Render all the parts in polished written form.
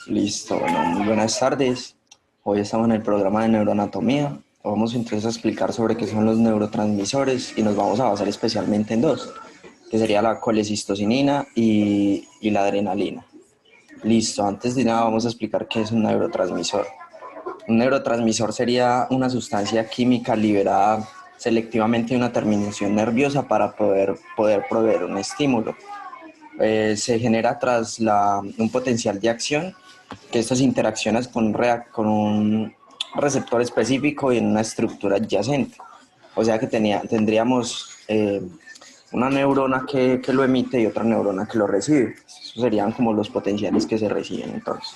Listo, bueno, muy buenas tardes. Hoy estamos en el programa de neuroanatomía. Vamos entonces a explicar sobre qué son los neurotransmisores y nos vamos a basar especialmente en dos, que sería la colecistocinina y la adrenalina. Listo, antes de nada vamos a explicar qué es un neurotransmisor. Un neurotransmisor sería una sustancia química liberada selectivamente de una terminación nerviosa para poder proveer un estímulo. Se genera tras un potencial de acción, que estas interacciones con un receptor específico y en una estructura adyacente. O sea que tendríamos una neurona que lo emite y otra neurona que lo recibe. Esos serían como los potenciales que se reciben entonces.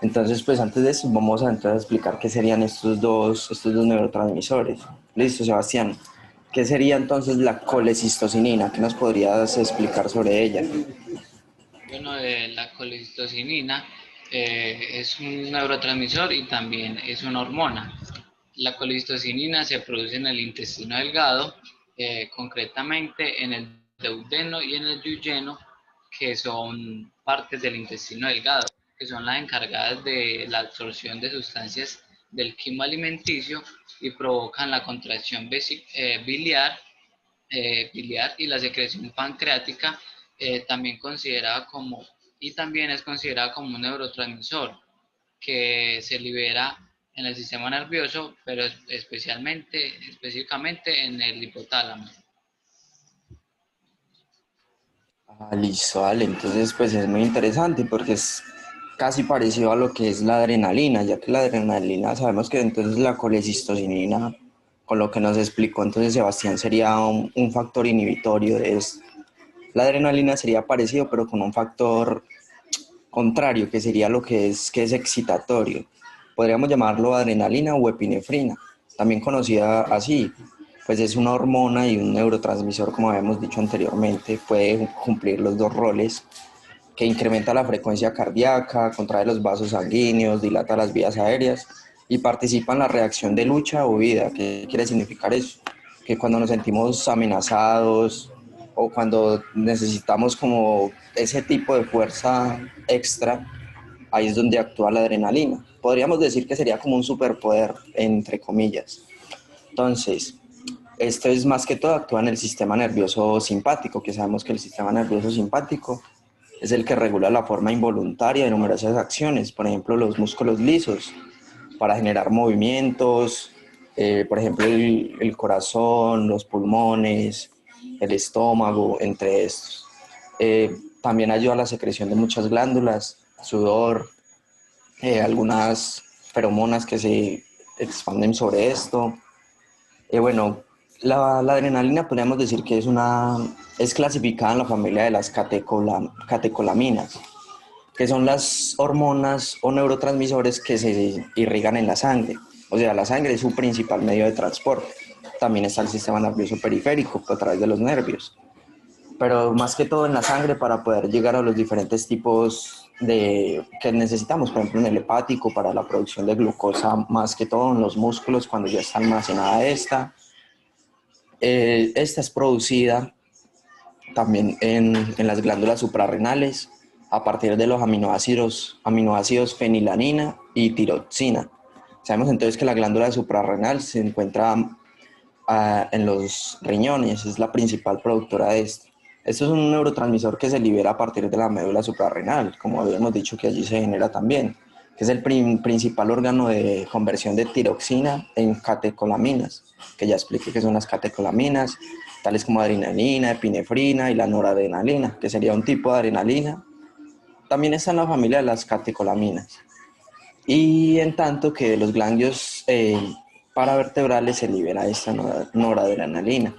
Entonces, pues antes de eso, vamos a entonces explicar qué serían estos dos neurotransmisores. Listo, Sebastián. ¿Qué sería entonces la colecistocinina? ¿Qué nos podrías explicar sobre ella? Bueno, la colecistocinina es un neurotransmisor y también es una hormona. La colecistocinina se produce en el intestino delgado, concretamente en el duodeno y en el duodeno, que son partes del intestino delgado, que son las encargadas de la absorción de sustancias del quimo alimenticio y provocan la contracción biliar y la secreción pancreática, también considerada como y también es considerada como un neurotransmisor que se libera en el sistema nervioso, pero específicamente en el hipotálamo. Listo, vale. Entonces, pues es muy interesante porque es casi parecido a lo que es la adrenalina, ya que la adrenalina sabemos que entonces la colecistocinina, con lo que nos explicó entonces Sebastián, sería un factor inhibitorio de esto. La adrenalina sería parecido, pero con un factor contrario, que sería lo que es excitatorio. Podríamos llamarlo adrenalina o epinefrina, también conocida así, pues es una hormona y un neurotransmisor, como habíamos dicho anteriormente, puede cumplir los dos roles, que incrementa la frecuencia cardíaca, contrae los vasos sanguíneos, dilata las vías aéreas y participa en la reacción de lucha o huida. ¿Qué quiere significar eso? Que cuando nos sentimos amenazados o cuando necesitamos como ese tipo de fuerza extra, ahí es donde actúa la adrenalina. Podríamos decir que sería como un superpoder, entre comillas. Entonces, esto es más que todo actúa en el sistema nervioso simpático, que sabemos que el sistema nervioso simpático es el que regula la forma involuntaria de numerosas acciones, por ejemplo, los músculos lisos, para generar movimientos, por ejemplo, el corazón, los pulmones, el estómago, entre estos. También ayuda a la secreción de muchas glándulas, sudor, algunas feromonas que se expanden sobre esto. Bueno, la adrenalina podríamos decir que es clasificada en la familia de las catecolaminas, que son las hormonas o neurotransmisores que se irrigan en la sangre. O sea, la sangre es su principal medio de transporte. También está el sistema nervioso periférico a través de los nervios, pero más que todo en la sangre para poder llegar a los diferentes tipos que necesitamos, por ejemplo en el hepático para la producción de glucosa, más que todo en los músculos cuando ya está almacenada esta. Esta es producida también en las glándulas suprarrenales a partir de los aminoácidos fenilanina y tiroxina. Sabemos entonces que la glándula suprarrenal se encuentra en los riñones, es la principal productora de esto. Esto es un neurotransmisor que se libera a partir de la médula suprarrenal, como habíamos dicho que allí se genera también, que es el principal órgano de conversión de tiroxina en catecolaminas, que ya expliqué que son las catecolaminas, tales como adrenalina, epinefrina y la noradrenalina, que sería un tipo de adrenalina. También está en la familia de las catecolaminas. Y en tanto que de los ganglios paravertebrales se libera esta noradrenalina.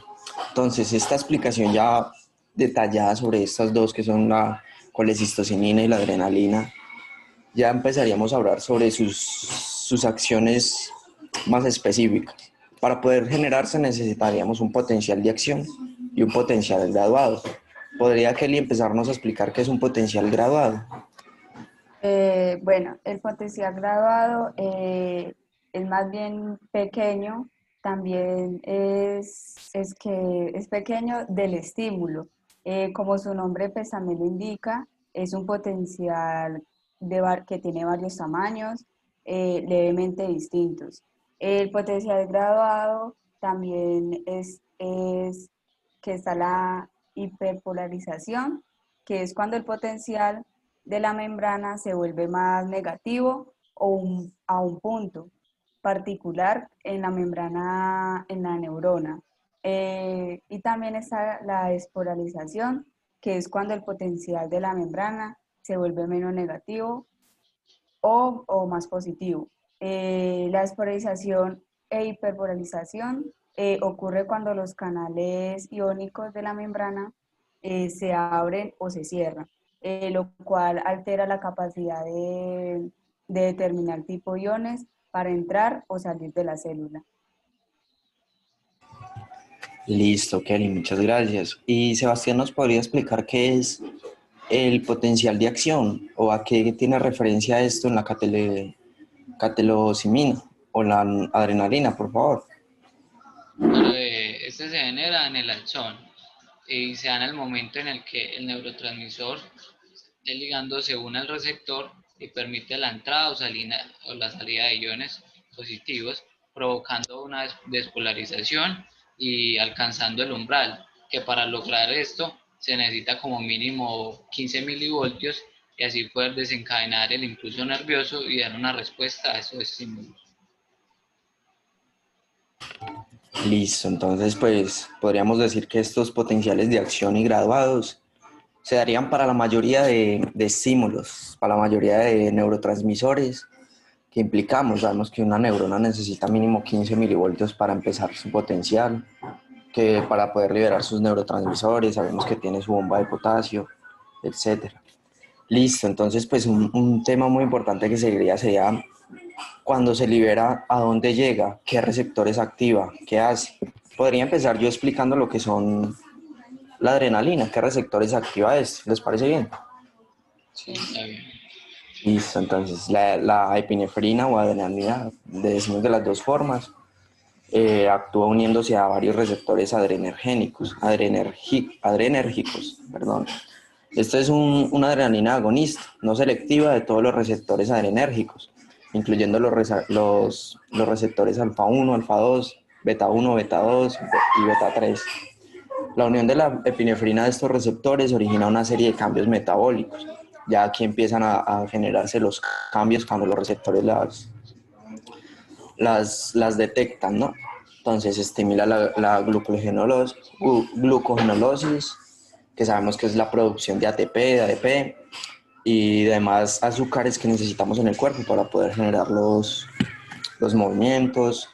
Entonces, esta explicación ya detallada sobre estas dos, que son la colecistocinina y la adrenalina, ya empezaríamos a hablar sobre sus acciones más específicas. Para poder generarse necesitaríamos un potencial de acción y un potencial graduado. ¿Podría Kelly empezarnos a explicar qué es un potencial graduado? Bueno, el potencial graduado es más bien pequeño, también es que es pequeño del estímulo. Como su nombre pues también lo indica, es un potencial que tiene varios tamaños levemente distintos. El potencial graduado también es que está la hiperpolarización, que es cuando el potencial de la membrana se vuelve más negativo a un punto particular en la membrana, en la neurona. Y también está la despolarización, que es cuando el potencial de la membrana se vuelve menos negativo o más positivo. La despolarización e hiperpolarización ocurre cuando los canales iónicos de la membrana se abren o se cierran, lo cual altera la capacidad de determinar tipo iones para entrar o salir de la célula. Listo, Kelly, muchas gracias. Y Sebastián nos podría explicar qué es el potencial de acción o a qué tiene referencia esto en la catelosimina o la adrenalina, por favor. Claro, este se genera en el axón y se da en el momento en el que el neurotransmisor del ligando se une al receptor y permite la entrada o la salida de iones positivos, provocando una despolarización y alcanzando el umbral, que para lograr esto se necesita como mínimo 15 milivoltios y así poder desencadenar el impulso nervioso y dar una respuesta a esos estímulos. Listo, entonces pues podríamos decir que estos potenciales de acción y graduados se darían para la mayoría de estímulos, para la mayoría de neurotransmisores que implicamos. Sabemos que una neurona necesita mínimo 15 milivoltios para empezar su potencial, que para poder liberar sus neurotransmisores, sabemos que tiene su bomba de potasio, etcétera. Listo, entonces pues un tema muy importante que seguiría sería cuando se libera, ¿a dónde llega? ¿Qué receptores activa? ¿Qué hace? Podría empezar yo explicando lo que son la adrenalina, qué receptores activa esto. ¿Les parece bien? Sí, está bien. Listo, entonces la epinefrina o adrenalina, decimos de las dos formas, actúa uniéndose a varios receptores adrenérgicos, perdón. Esto es una adrenalina agonista, no selectiva de todos los receptores adrenérgicos, incluyendo los receptores alfa 1, alfa 2, beta 1, beta 2 y beta 3. La unión de la epinefrina de estos receptores origina una serie de cambios metabólicos. Ya aquí empiezan a generarse los cambios cuando los receptores las detectan, ¿no? Entonces estimula la glucogenolosis, que sabemos que es la producción de ATP, de ADP y demás azúcares que necesitamos en el cuerpo para poder generar los movimientos.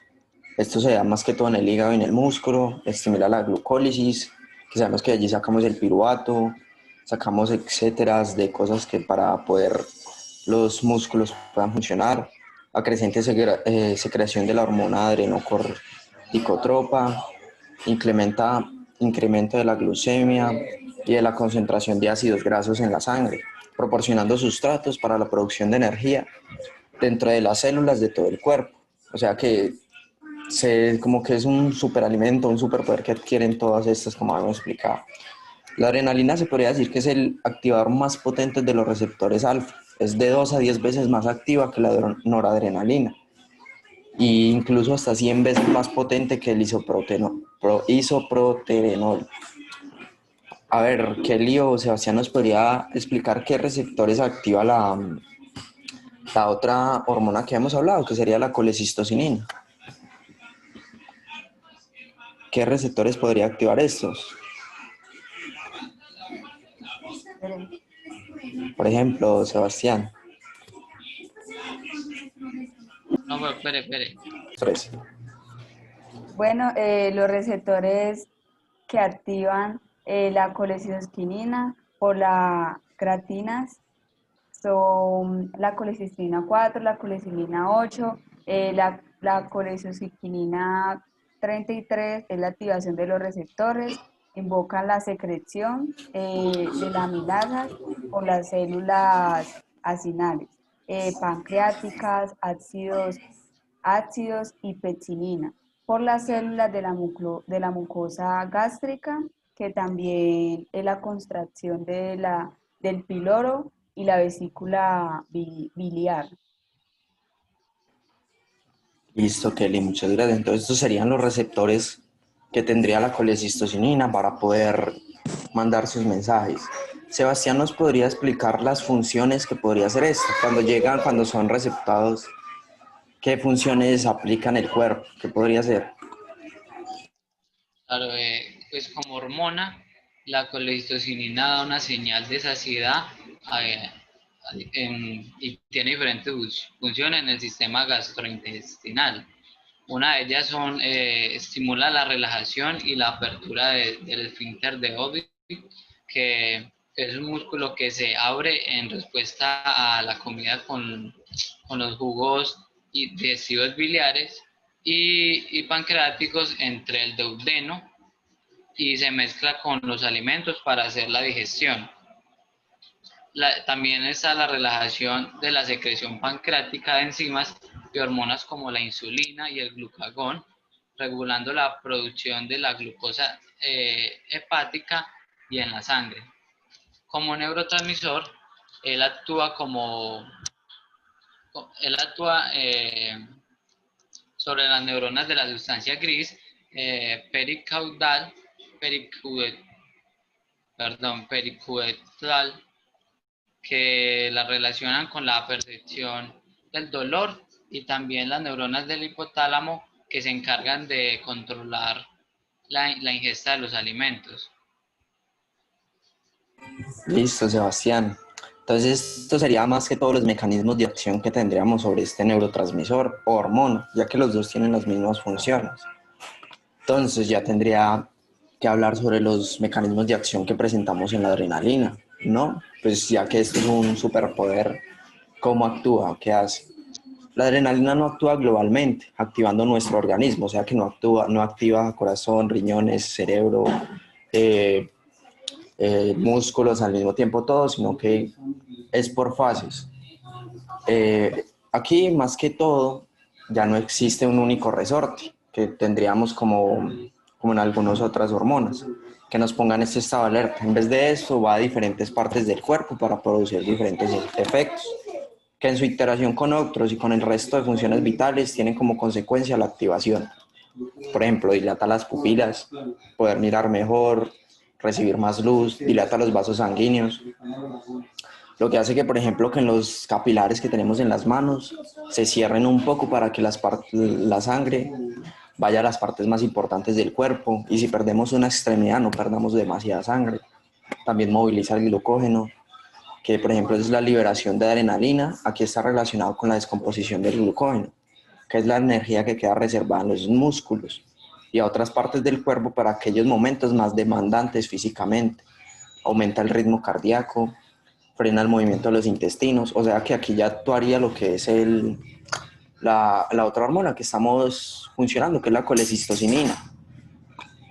Esto se da más que todo en el hígado y en el músculo, estimula la glucólisis, que sabemos que allí sacamos el piruvato, sacamos etcétera de cosas que para poder los músculos puedan funcionar, la creciente secreción de la hormona adrenocorticotropa, incremento de la glucemia y de la concentración de ácidos grasos en la sangre, proporcionando sustratos para la producción de energía dentro de las células de todo el cuerpo. O sea que como que es un superalimento, un superpoder que adquieren todas estas, como hemos explicado. La adrenalina se podría decir que es el activador más potente de los receptores alfa. Es de 2 a 10 veces más activa que la noradrenalina e incluso hasta 100 veces más potente que el isoproterenol. A ver, Kelly o Sebastián nos podría explicar qué receptores activa la otra hormona que hemos hablado, que sería la colecistocinina. ¿Qué receptores podría activar estos? Por ejemplo, Sebastián. No, pero espere. 3. Bueno, los receptores que activan la colecistoquinina o la gratinas son la colecistoquinina 4, la colecistoquinina 8, la colecistoquinina 33 es la activación de los receptores, invocan la secreción de la amilasa por las células acinales, pancreáticas, ácidos y pectinina por las células de la mucosa gástrica, que también es la contracción del píloro y la vesícula biliar. Listo, Kelly, muchas gracias. Entonces, estos serían los receptores que tendría la colecistocinina para poder mandar sus mensajes. Sebastián, ¿nos podría explicar las funciones que podría hacer esto? Cuando llegan, cuando son receptados, ¿qué funciones aplican el cuerpo? ¿Qué podría hacer? Claro, pues como hormona, la colecistocinina da una señal de saciedad eh, y tiene diferentes funciones en el sistema gastrointestinal. Una de ellas estimula la relajación y la apertura del esfínter de Ovid, que es un músculo que se abre en respuesta a la comida con los jugos digestivos biliares y pancreáticos entre el duodeno y se mezcla con los alimentos para hacer la digestión. También está la relajación de la secreción pancreática de enzimas y hormonas como la insulina y el glucagón, regulando la producción de la glucosa hepática y en la sangre. Como neurotransmisor, él actúa como él actúa sobre las neuronas de la sustancia gris pericaudal, pericuet, pericuetal, que la relacionan con la percepción del dolor, y también las neuronas del hipotálamo que se encargan de controlar la ingesta de los alimentos. Listo, Sebastián. Entonces, esto sería más que todos los mecanismos de acción que tendríamos sobre este neurotransmisor o hormona, ya que los dos tienen las mismas funciones. Entonces, ya tendría que hablar sobre los mecanismos de acción que presentamos en la adrenalina, ¿no? Pues ya que esto es un superpoder, ¿cómo actúa? ¿Qué hace? La adrenalina no actúa globalmente, activando nuestro organismo, o sea que no activa corazón, riñones, cerebro, eh, músculos al mismo tiempo todo, sino que es por fases. Aquí, más que todo, ya no existe un único resorte, que tendríamos como en algunas otras hormonas, que nos pongan este estado de alerta. En vez de eso, va a diferentes partes del cuerpo para producir diferentes efectos, que en su interacción con otros y con el resto de funciones vitales tienen como consecuencia la activación. Por ejemplo, dilata las pupilas, poder mirar mejor, recibir más luz, dilata los vasos sanguíneos, lo que hace que, por ejemplo, que en los capilares que tenemos en las manos se cierren un poco para que la sangre vaya a las partes más importantes del cuerpo, y si perdemos una extremidad no perdamos demasiada sangre. También moviliza el glucógeno, que por ejemplo es la liberación de adrenalina. Aquí está relacionado con la descomposición del glucógeno, que es la energía que queda reservada en los músculos y a otras partes del cuerpo para aquellos momentos más demandantes físicamente. Aumenta el ritmo cardíaco, frena el movimiento de los intestinos, o sea que aquí ya actuaría lo que es la otra hormona que estamos funcionando, que es la colecistocinina,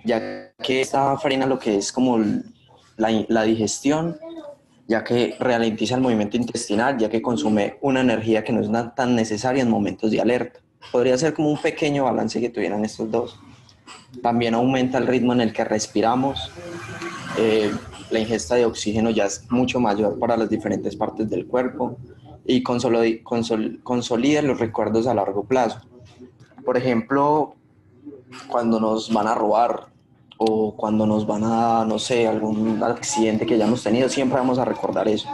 ya que esta frena lo que es como la digestión, ya que ralentiza el movimiento intestinal, ya que consume una energía que no es tan necesaria en momentos de alerta. Podría ser como un pequeño balance que tuvieran estos dos. También aumenta el ritmo en el que respiramos. La ingesta de oxígeno ya es mucho mayor para las diferentes partes del cuerpo y consolida los recuerdos a largo plazo. Por ejemplo, cuando nos van a robar o cuando nos van a, no sé, algún accidente que ya hemos tenido, siempre vamos a recordar eso.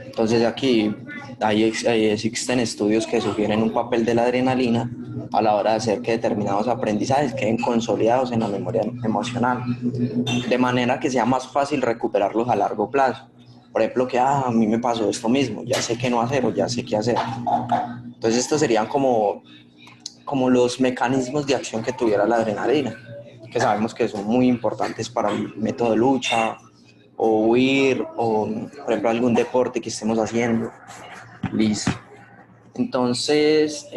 Entonces aquí existen estudios que sugieren un papel de la adrenalina a la hora de hacer que determinados aprendizajes queden consolidados en la memoria emocional, de manera que sea más fácil recuperarlos a largo plazo. Por ejemplo, que a mí me pasó esto mismo, ya sé qué no hacer o ya sé qué hacer. Entonces estos serían como los mecanismos de acción que tuviera la adrenalina, que sabemos que son muy importantes para el método de lucha o huir o, por ejemplo, algún deporte que estemos haciendo. Listo. Entonces,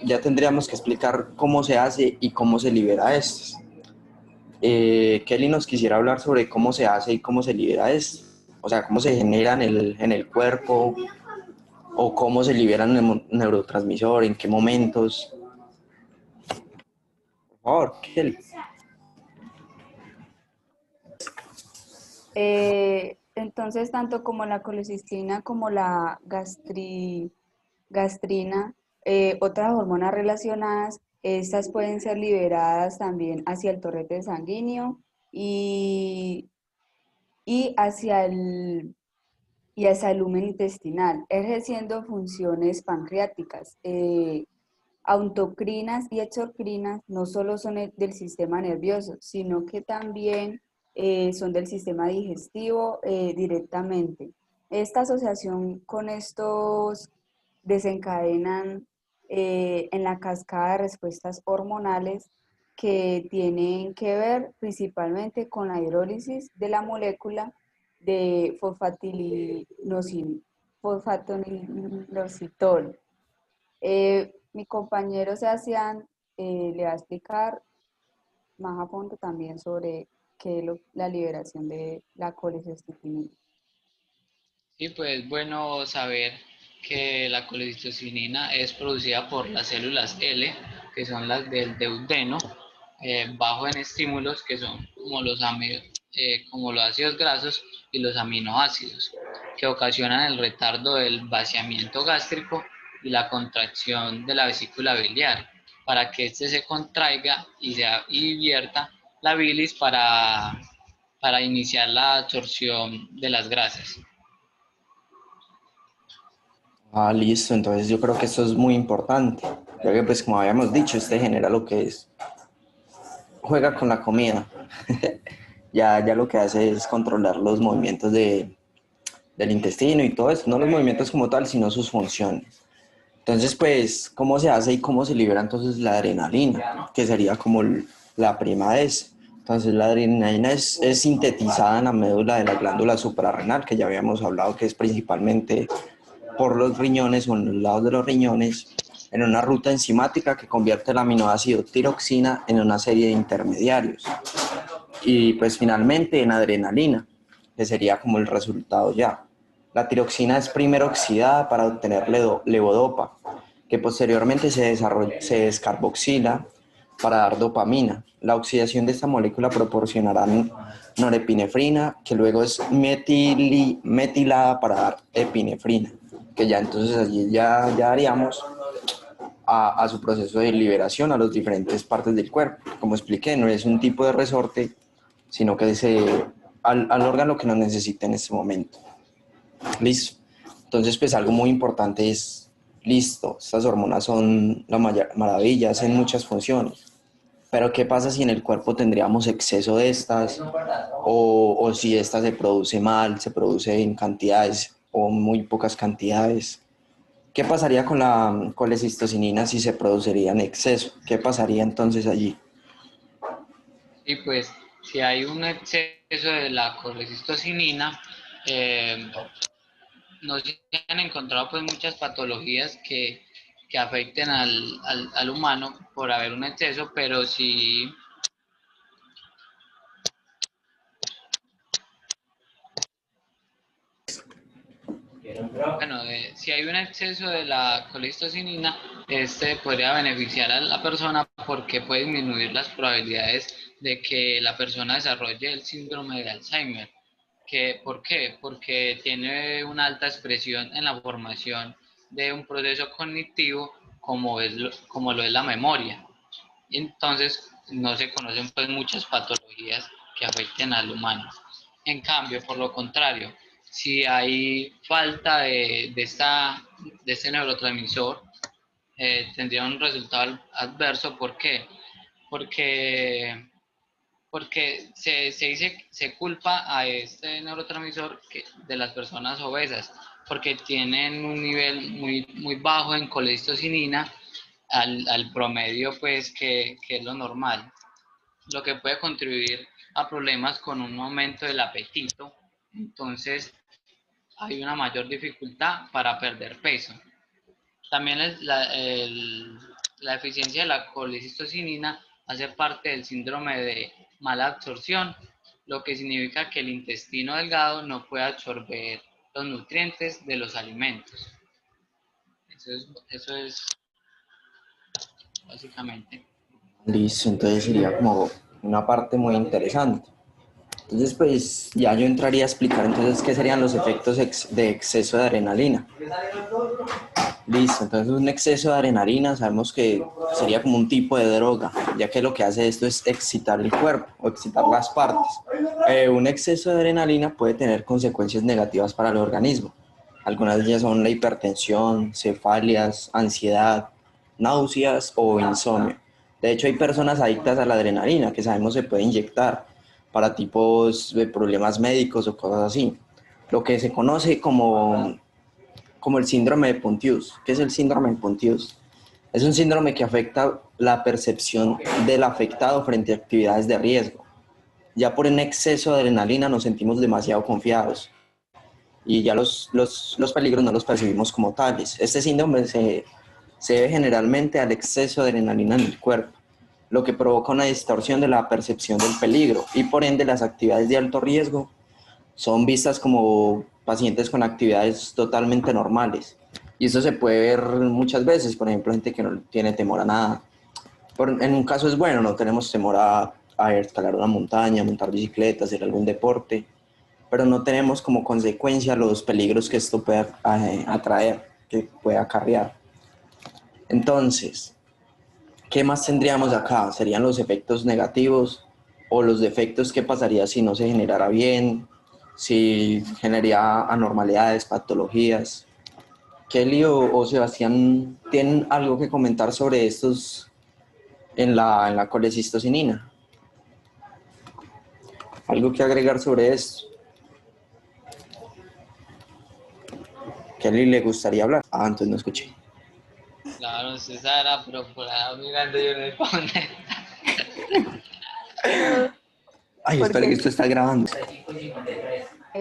ya tendríamos que explicar cómo se hace y cómo se libera esto. Kelly nos quisiera hablar sobre cómo se hace y cómo se libera esto. O sea, cómo se genera en el cuerpo o cómo se liberan el neurotransmisor, en qué momentos. Por favor, Kelly. Entonces, tanto como la colecistina como la gastrina, otras hormonas relacionadas, estas pueden ser liberadas también hacia el torrente sanguíneo y, y hacia el, y hacia el lumen intestinal, ejerciendo funciones pancreáticas. Autocrinas y exocrinas no solo son del sistema nervioso, sino que también son del sistema digestivo directamente. Esta asociación con estos desencadenan en la cascada de respuestas hormonales que tienen que ver principalmente con la hidrólisis de la molécula de fosfatoninositol. Mi compañero Sebastián le va a explicar más a fondo también sobre qué es la liberación de la colecistocinina. Y pues bueno saber que la colecistocinina es producida por las células L, que son las del duodeno, bajo en estímulos que son como los ácidos grasos y los aminoácidos, que ocasionan el retardo del vaciamiento gástrico y la contracción de la vesícula biliar, para que éste se contraiga y vierta la bilis para iniciar la absorción de las grasas. Ah, listo, entonces yo creo que esto es muy importante, ya que pues como habíamos dicho, este genera lo que es, juega con la comida, ya lo que hace es controlar los movimientos del intestino y todo eso, no los movimientos como tal, sino sus funciones. Entonces, pues, ¿cómo se hace y cómo se libera entonces la adrenalina? Que sería como la prima de eso. Entonces, la adrenalina es sintetizada en la médula de la glándula suprarrenal, que ya habíamos hablado que es principalmente por los riñones o en los lados de los riñones, en una ruta enzimática que convierte el aminoácido tiroxina en una serie de intermediarios. Y pues finalmente en adrenalina, que sería como el resultado ya. La tiroxina es primero oxidada para obtener levodopa, que posteriormente se descarboxila para dar dopamina. La oxidación de esta molécula proporcionará norepinefrina, que luego es metilada para dar epinefrina, que ya entonces allí ya daríamos a su proceso de liberación a las diferentes partes del cuerpo. Como expliqué, no es un tipo de resorte, sino que es al órgano que nos necesita en este momento. Listo. Entonces, pues algo muy importante es, listo, estas hormonas son la maravilla, hacen muchas funciones. Pero ¿qué pasa si en el cuerpo tendríamos exceso de estas o si esta se produce mal, se produce en cantidades o muy pocas cantidades? ¿Qué pasaría con la colecistocinina si se produciría en exceso? ¿Qué pasaría entonces allí? Y pues si hay un exceso de la colecistocinina, eh, no se han encontrado pues muchas patologías que afecten al humano por haber un exceso, pero sí, bueno, si hay un exceso de la colecistocinina, este podría beneficiar a la persona porque puede disminuir las probabilidades de que la persona desarrolle el síndrome de Alzheimer. ¿Por qué? Porque tiene una alta expresión en la formación de un proceso cognitivo como lo es la memoria. Entonces, no se conocen pues muchas patologías que afecten al humano. En cambio, por lo contrario, si hay falta de este neurotransmisor, tendría un resultado adverso. ¿Por qué? Porque se culpa a este neurotransmisor de las personas obesas, porque tienen un nivel muy bajo en colecistocinina al promedio, pues que es lo normal, lo que puede contribuir a problemas con un aumento del apetito. Entonces, hay una mayor dificultad para perder peso. También la deficiencia de la colecistocinina hace parte del síndrome de mala absorción, lo que significa que el intestino delgado no puede absorber los nutrientes de los alimentos. Eso es básicamente. Listo, entonces sería como una parte muy interesante. Entonces, pues ya yo entraría a explicar entonces qué serían los efectos de exceso de adrenalina. Listo, entonces un exceso de adrenalina sabemos que sería como un tipo de droga, ya que lo que hace esto es excitar el cuerpo o excitar las partes. Un exceso de adrenalina puede tener consecuencias negativas para el organismo. Algunas de ellas son la hipertensión, cefalias, ansiedad, náuseas o insomnio. De hecho, hay personas adictas a la adrenalina que sabemos se puede inyectar para tipos de problemas médicos o cosas así. Lo que se conoce como el síndrome de Pontius. ¿Qué es el síndrome de Pontius? Es un síndrome que afecta la percepción del afectado frente a actividades de riesgo. Ya por un exceso de adrenalina nos sentimos demasiado confiados y ya los peligros no los percibimos como tales. Este síndrome se debe generalmente al exceso de adrenalina en el cuerpo, lo que provoca una distorsión de la percepción del peligro y por ende las actividades de alto riesgo son vistas como pacientes con actividades totalmente normales. Y eso se puede ver muchas veces, por ejemplo, gente que no tiene temor a nada. En un caso es bueno, no tenemos temor a escalar una montaña, montar bicicleta, hacer algún deporte, pero no tenemos como consecuencia los peligros que esto puede atraer, que puede acarrear. Entonces, ¿qué más tendríamos acá? ¿Serían los efectos negativos o los defectos? ¿Qué pasaría si no se generara bien? Si generaría anormalidades, patologías. Kelly o Sebastián tienen algo que comentar sobre estos en la colecistocinina. ¿Algo que agregar sobre esto? ¿Kelly le gustaría hablar? Ah, entonces no escuché. Claro, César, pero por ahí mirando yo responde. Ay, espera que Porque esto está grabando.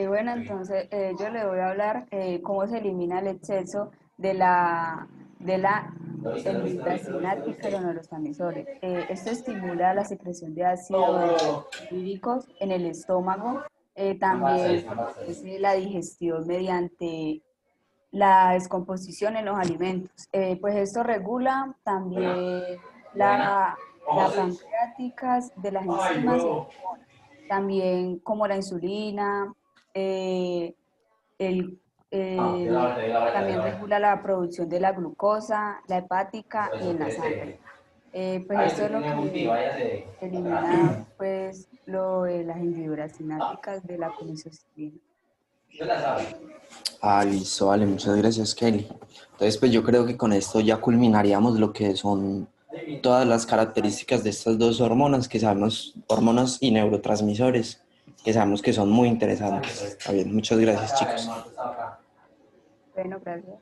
bueno, entonces yo le voy a hablar cómo se elimina el exceso de la endorfina de los neurotransmisores. Esto estimula la secreción de ácidos líricos en el estómago, también favorece la digestión mediante la descomposición en los alimentos. Pues esto regula también la pancreática de las enzimas y las hormonas, también como la insulina, eh, el, también regula la producción de la glucosa, la hepática y en la sangre. Pues esto es lo que elimina pues lo de las hendiduras sinápticas de la colicistocinina. Ah, listo, vale, muchas gracias, Kelly. Entonces, pues yo creo que con esto ya culminaríamos lo que son todas las características de estas dos hormonas que sabemos, hormonas y neurotransmisores, que sabemos que son muy interesantes. Está bien, muchas gracias, chicos. Bueno, gracias.